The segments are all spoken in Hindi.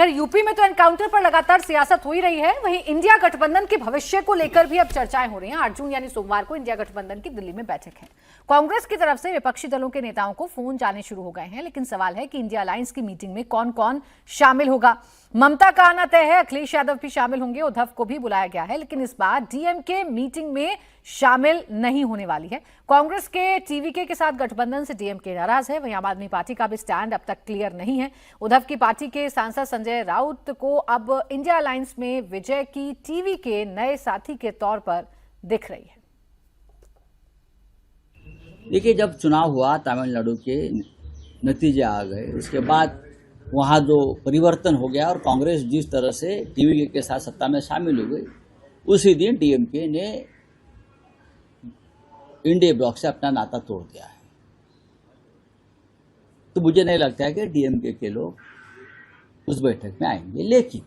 खैर यूपी में तो एनकाउंटर पर लगातार सियासत हो ही रही है, वहीं इंडिया गठबंधन के भविष्य को लेकर भी अब चर्चाएं हो रही हैं। 8 जून यानी सोमवार को इंडिया गठबंधन की दिल्ली में बैठक है। कांग्रेस की तरफ से विपक्षी दलों के नेताओं को फोन जाने शुरू हो गए हैं, लेकिन सवाल है कि इंडिया अलायंस की मीटिंग में कौन कौन शामिल होगा। ममता का आना तय है, अखिलेश यादव भी शामिल होंगे, उद्धव को भी बुलाया गया है, लेकिन इस बार डीएमके मीटिंग में शामिल नहीं होने वाली है। कांग्रेस के टीवीके के साथ गठबंधन से डीएमके नाराज है, वहीं आम आदमी पार्टी का भी स्टैंड अब तक क्लियर नहीं है। उद्धव की पार्टी के सांसद संजय राउत को अब इंडिया अलायंस में विजय की टीवीके नए साथी के तौर पर दिख रही है। देखिए, जब चुनाव हुआ, तमिलनाडु के नतीजे आ गए, उसके बाद वहाँ जो परिवर्तन हो गया और कांग्रेस जिस तरह से टीवीके के साथ सत्ता में शामिल हो गई, उसी दिन डीएमके ने इंडिया ब्लॉक से अपना नाता तोड़ दिया है। तो मुझे नहीं लगता है कि डीएमके के लोग उस बैठक में आएंगे, लेकिन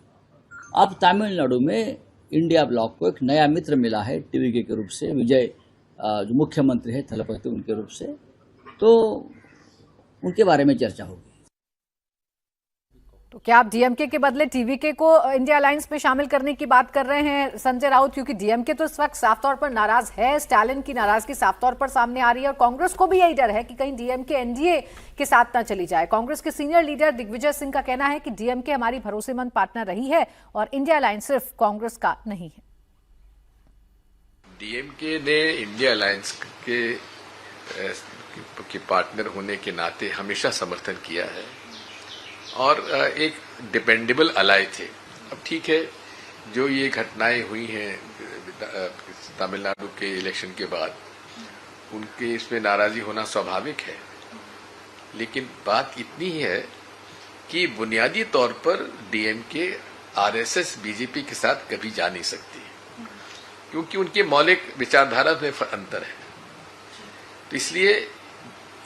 अब तमिलनाडु में इंडिया ब्लॉक को एक नया मित्र मिला है टीवीके के रूप से, विजय जो मुख्यमंत्री है थलपति उनके रूप से, तो उनके बारे में चर्चा होगी। तो क्या आप डीएमके के बदले टीवीके को इंडिया अलायंस में शामिल करने की बात कर रहे हैं संजय राउत? क्योंकि डीएमके तो इस वक्त साफ तौर पर नाराज है, स्टालिन की नाराजगी साफ तौर पर सामने आ रही है और कांग्रेस को भी यही डर है कि कहीं डीएमके एनडीए के साथ ना चली जाए। कांग्रेस के सीनियर लीडर दिग्विजय सिंह का कहना है कि डीएमके हमारी भरोसेमंद पार्टनर रही है और इंडिया अलायंस सिर्फ कांग्रेस का नहीं है। डीएमके ने इंडिया अलायंस के पार्टनर होने के नाते हमेशा समर्थन किया है और एक डिपेंडेबल अलाई थे। अब ठीक है, जो ये घटनाएं हुई हैं तमिलनाडु के इलेक्शन के बाद, उनके इसमें नाराजगी होना स्वाभाविक है, लेकिन बात इतनी ही है कि बुनियादी तौर पर डीएमके आरएसएस बीजेपी के साथ कभी जा नहीं सकती, क्योंकि उनके मौलिक विचारधारा में अंतर है। तो इसलिए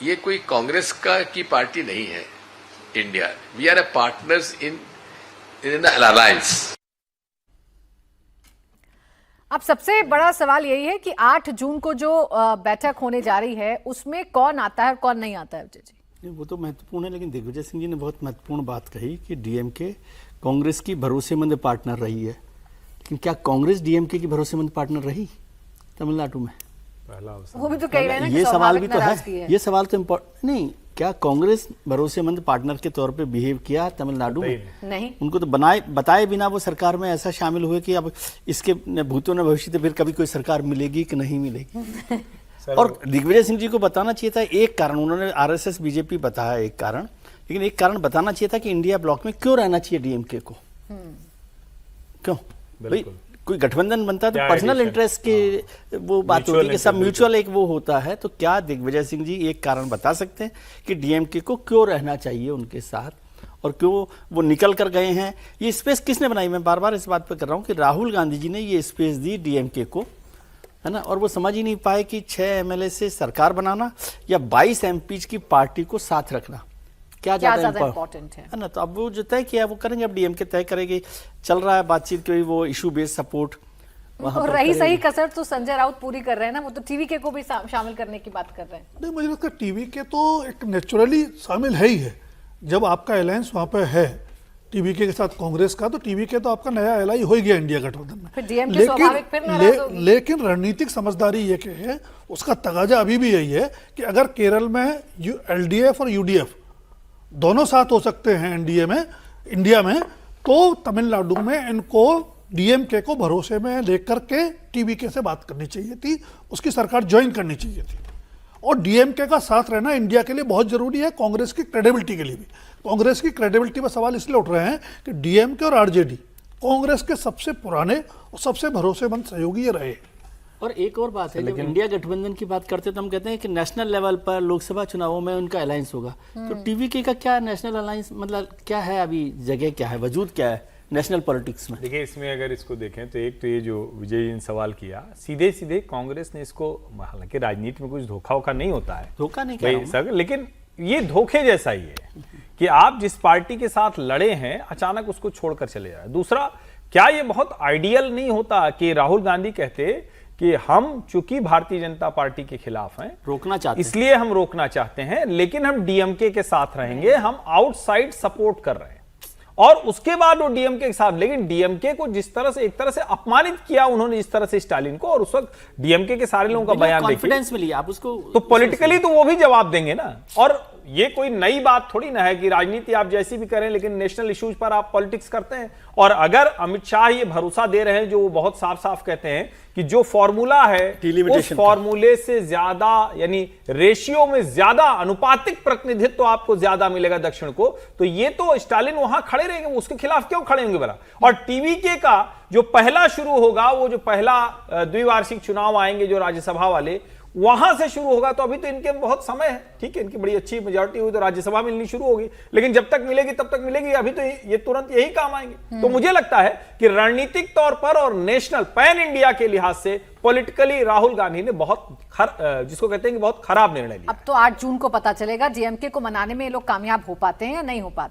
ये कोई कांग्रेस की पार्टी नहीं है India. We are a partners in alliance. अब सबसे बड़ा सवाल यही है कि 8 जून को जो बैठक होने जा रही है उसमें कौन आता है और कौन नहीं आता है। विजय जी, वो तो महत्वपूर्ण है, लेकिन दिग्विजय सिंह जी ने बहुत महत्वपूर्ण बात कही कि डीएमके कांग्रेस की भरोसेमंद पार्टनर रही है, लेकिन क्या कांग्रेस डीएमके की भरोसेमंद पार्टनर रही तमिलनाडु में? वो भी तो कह रहे हैं ना कि ये सवाल भी तो है। ये सवाल तो इम्पोर्टेंट नहीं, क्या कांग्रेस भरोसेमंद पार्टनर के तौर पे बिहेव किया तमिलनाडु में? नहीं। उनको तो बताए बिना वो सरकार में ऐसा शामिल हुए कि अब इसके भूतों ने भविष्य फिर कभी कोई सरकार मिलेगी कि नहीं मिलेगी। और दिग्विजय सिंह जी को बताना चाहिए था एक कारण, उन्होंने आरएसएस बीजेपी बताया एक कारण, लेकिन एक कारण बताना चाहिए था कि इंडिया ब्लॉक में क्यों रहना चाहिए डीएमके को। क्यों भाई, कोई गठबंधन बनता है तो पर्सनल इंटरेस्ट के वो बात होती है कि सब म्यूचुअल एक वो होता है। तो क्या दिग्विजय सिंह जी एक कारण बता सकते हैं कि डीएमके को क्यों रहना चाहिए उनके साथ और क्यों वो निकल कर गए हैं? ये स्पेस किसने बनाई? मैं बार बार इस बात पे कर रहा हूँ कि राहुल गांधी जी ने ये स्पेस दी डीएमके को, है ना, और वो समझ ही नहीं पाए कि 6 एमएलए से सरकार बनाना या 22 एमपी की पार्टी को साथ रखना क्या ज्यादा इंपॉर्टेंट है ना। तो अब वो जो तय किया वो करेंगे, अब डीएमके तय करेगी। चल रहा है बातचीत की वो इशू बेस्ड सपोर्ट वहां पर रही सही कसर तो संजय राउत पूरी कर रहे हैं ना, वो तो टीवीके को भी शामिल करने की बात कर रहे हैं। नहीं, मुझे लगता है टीवीके तो एक नेचुरली शामिल है ही है। जब आपका अलायंस वहां पे है टीवीके के साथ कांग्रेस का, तो टीवीके तो आपका नया एलाई हो ही गया इंडिया गठबंधन में। लेकिन रणनीतिक समझदारी ये कि है, उसका तगाजा अभी भी यही है कि अगर केरल में एलडीएफ और यूडीएफ दोनों साथ हो सकते हैं एनडीए में इंडिया में, तो तमिलनाडु में इनको डीएमके को भरोसे में लेकर के टीवीके से बात करनी चाहिए थी, उसकी सरकार ज्वाइन करनी चाहिए थी। और डीएमके का साथ रहना इंडिया के लिए बहुत जरूरी है, कांग्रेस की क्रेडिबिलिटी के लिए भी। कांग्रेस की क्रेडिबिलिटी पर सवाल इसलिए उठ रहे हैं कि डीएमके और आरजेडी कांग्रेस के सबसे पुराने और सबसे भरोसेमंद सहयोगी ये रहे। और एक और बात है, जब इंडिया गठबंधन की बात करते हैं तो हम कहते हैं कि नेशनल लेवल पर लोकसभा चुनावों में उनका अलायंस होगा। तो टीवीके का क्या नेशनल अलायंस मतलब क्या है? अभी जगह क्या है, वजूद क्या है नेशनल पॉलिटिक्स में? देखिए, इसमें अगर इसको देखें तो एक तो ये जो विजय जी ने सवाल किया, सीधे सीधे कांग्रेस ने इसको, हालांकि राजनीति में कुछ धोखा वोखा नहीं होता है, धोखा नहीं कह रहा हूं, लेकिन ये धोखे जैसा ही है कि आप जिस पार्टी के साथ लड़े हैं अचानक उसको छोड़कर चले जाए। दूसरा, क्या ये बहुत आइडियल नहीं होता कि राहुल गांधी कहते कि हम चूंकि भारतीय जनता पार्टी के खिलाफ हैं, रोकना चाहते हैं, इसलिए हम रोकना चाहते हैं, लेकिन हम डीएमके के साथ रहेंगे, हम आउटसाइड सपोर्ट कर रहे हैं। और उसके बाद वो डीएमके के साथ, लेकिन डीएमके को जिस तरह से एक तरह से अपमानित किया उन्होंने जिस तरह से स्टालिन को, और उस वक्त डीएमके के सारे लोगों का बयान देखिए, कॉन्फिडेंस मिली आप उसको, तो पॉलिटिकली तो वो भी जवाब देंगे ना। और ये कोई नई बात थोड़ी ना है कि राजनीति आप जैसी भी करें लेकिन नेशनल इश्यूज पर आप पॉलिटिक्स करते हैं। और अगर अमित शाह ये भरोसा दे रहे हैं, जो वो बहुत साफ साफ कहते हैं कि जो फॉर्मूला है उस फॉर्मूले से ज्यादा, यानी रेशियो में ज्यादा अनुपातिक प्रतिनिधित्व तो आपको ज्यादा मिलेगा दक्षिण को, तो ये तो स्टालिन वहां खड़े रहेंगे, उसके खिलाफ क्यों खड़े होंगे भला। और टीवीके का जो पहला शुरू होगा, वो जो पहला द्विवार्षिक चुनाव आएंगे जो राज्यसभा वाले, वहां से शुरू होगा। तो अभी तो इनके बहुत समय है, ठीक है, इनकी बड़ी अच्छी मेजॉरिटी हुई तो राज्यसभा मिलनी शुरू होगी, लेकिन जब तक मिलेगी तब तक मिलेगी, अभी तो ये तुरंत यही काम आएंगे। तो मुझे लगता है कि रणनीतिक तौर पर और नेशनल पैन इंडिया के लिहाज से पॉलिटिकली राहुल गांधी ने बहुत जिसको कहते हैं कि बहुत खराब निर्णय लिया। अब तो 8 जून को पता चलेगा डीएमके को मनाने में ये लोग कामयाब हो पाते हैं या नहीं हो पाते।